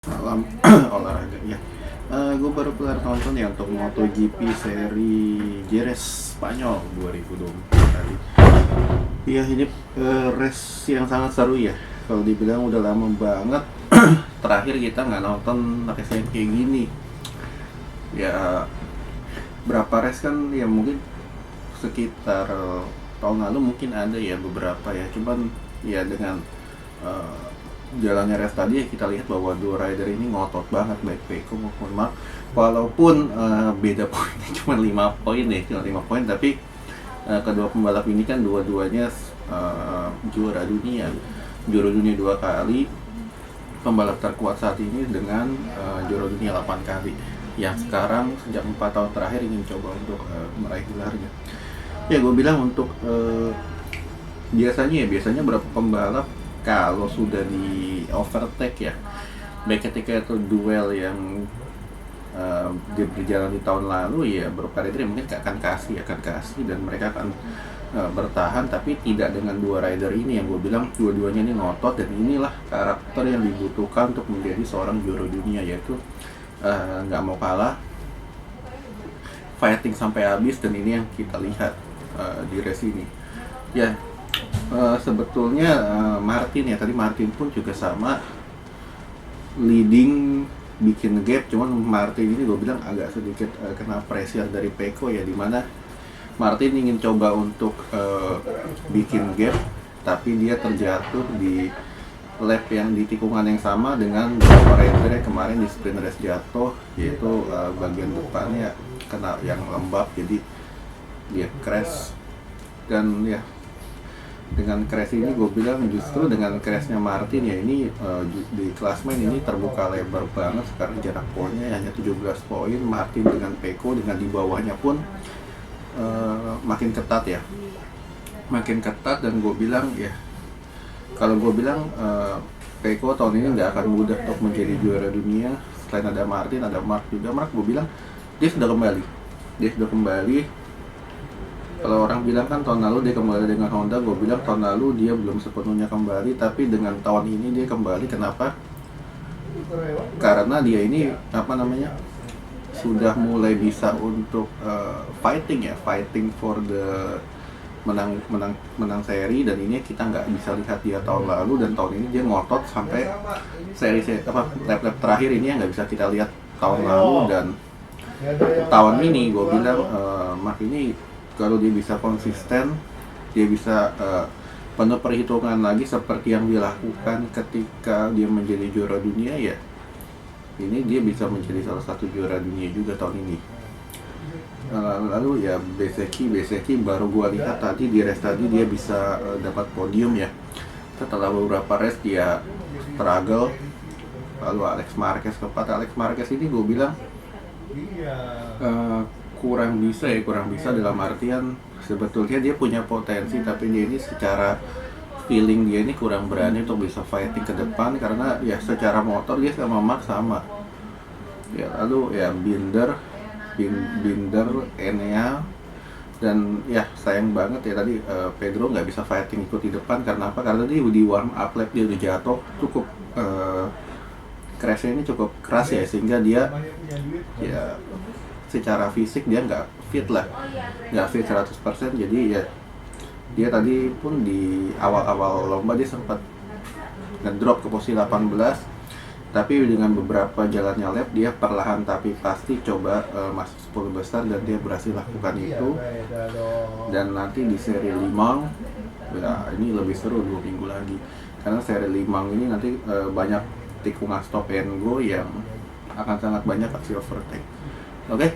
Malam olahraga ya. Gue baru kelar nonton ya untuk MotoGP seri Jerez Spanyol 2024 tadi. Iya ini race yang sangat seru ya. Kalau dibilang udah lama banget terakhir kita nggak nonton race yang kayak gini. Ya berapa race kan ya mungkin sekitar tahun lalu mungkin ada ya beberapa ya. Cuman ya dengan jalannya race tadi ya kita lihat bahwa dua rider ini ngotot banget baik Pecco maupun Marc, walaupun beda poinnya cuma 5 poin ya, cuma 5 poin, tapi kedua pembalap ini kan dua-duanya juara dunia 2 kali, pembalap terkuat saat ini dengan juara dunia 8 kali yang sekarang sejak 4 tahun terakhir ingin coba untuk meraih gelarnya. Ya gue bilang untuk biasanya berapa pembalap kalau sudah di overtake ya, baik ketika itu duel yang dia berjalan di tahun lalu ya, beberapa rider mungkin akan kasih dan mereka akan bertahan, tapi tidak dengan dua rider ini yang gue bilang dua-duanya ini ngotot, dan inilah karakter yang dibutuhkan untuk menjadi seorang juara dunia, yaitu nggak mau kalah, fighting sampai habis, dan ini yang kita lihat di race ini ya. Sebetulnya Martin pun juga sama leading, bikin gap, cuman Martin ini gue bilang agak sedikit kena pressure dari Pecco ya, dimana Martin ingin coba untuk bikin gap, tapi dia terjatuh di lap yang di tikungan yang sama dengan beberapa rider yang kemarin di sprint race jatuh, yaitu bagian depannya kena yang lembab, jadi dia crash. Dan ya dengan crash ini gue bilang justru dengan crashnya Martin ya, ini di klasmen ini terbuka lebar banget. Sekarang jarak poinnya hanya 17 poin, Martin dengan Pecco, dengan di bawahnya pun makin ketat ya, dan gue bilang ya, kalau gue bilang Pecco tahun ini nggak akan mudah untuk menjadi juara dunia. Selain ada Martin, ada Marc juga. Marc gue bilang dia sudah kembali. Kalau orang bilang kan tahun lalu dia kembali dengan Honda, gue bilang tahun lalu dia belum sepenuhnya kembali, tapi dengan tahun ini dia kembali. Kenapa? Karena dia ini sudah mulai bisa untuk fighting for the menang seri, dan ini kita nggak bisa lihat dia tahun lalu, dan tahun ini dia ngotot sampai lap terakhir ini yang nggak bisa kita lihat tahun lalu. Dan tahun ini gue bilang Marc ini kalau dia bisa konsisten, dia bisa penuh perhitungan lagi seperti yang dilakukan ketika dia menjadi juara dunia ya, ini dia bisa menjadi salah satu juara dunia juga tahun ini. Lalu ya Bezzecchi baru gua lihat tadi di race tadi dia bisa dapat podium ya, setelah beberapa race dia struggle. Lalu Alex Marquez ini gue bilang kurang bisa dalam artian sebetulnya dia punya potensi, tapi dia ini secara feeling dia ini kurang berani untuk bisa fighting ke depan, karena ya secara motor dia sama Marc sama ya. Lalu ya Binder, Enea, dan ya sayang banget ya tadi Pedro nggak bisa fighting ikut di depan. Karena apa? Karena dia di warm up lap dia udah jatuh cukup crashnya ini cukup keras ya, sehingga dia ya secara fisik dia nggak fit 100%. Jadi ya dia tadi pun di awal lomba dia sempat ngedrop ke posisi 18, tapi dengan beberapa jalannya lap dia perlahan tapi pasti coba masuk 10 besar, dan dia berhasil lakukan itu. Dan nanti di seri Le Mans ya ini lebih seru 2 minggu lagi, karena seri Le Mans ini nanti banyak tikungan stop and go yang akan sangat banyak aksi overtake. Oke?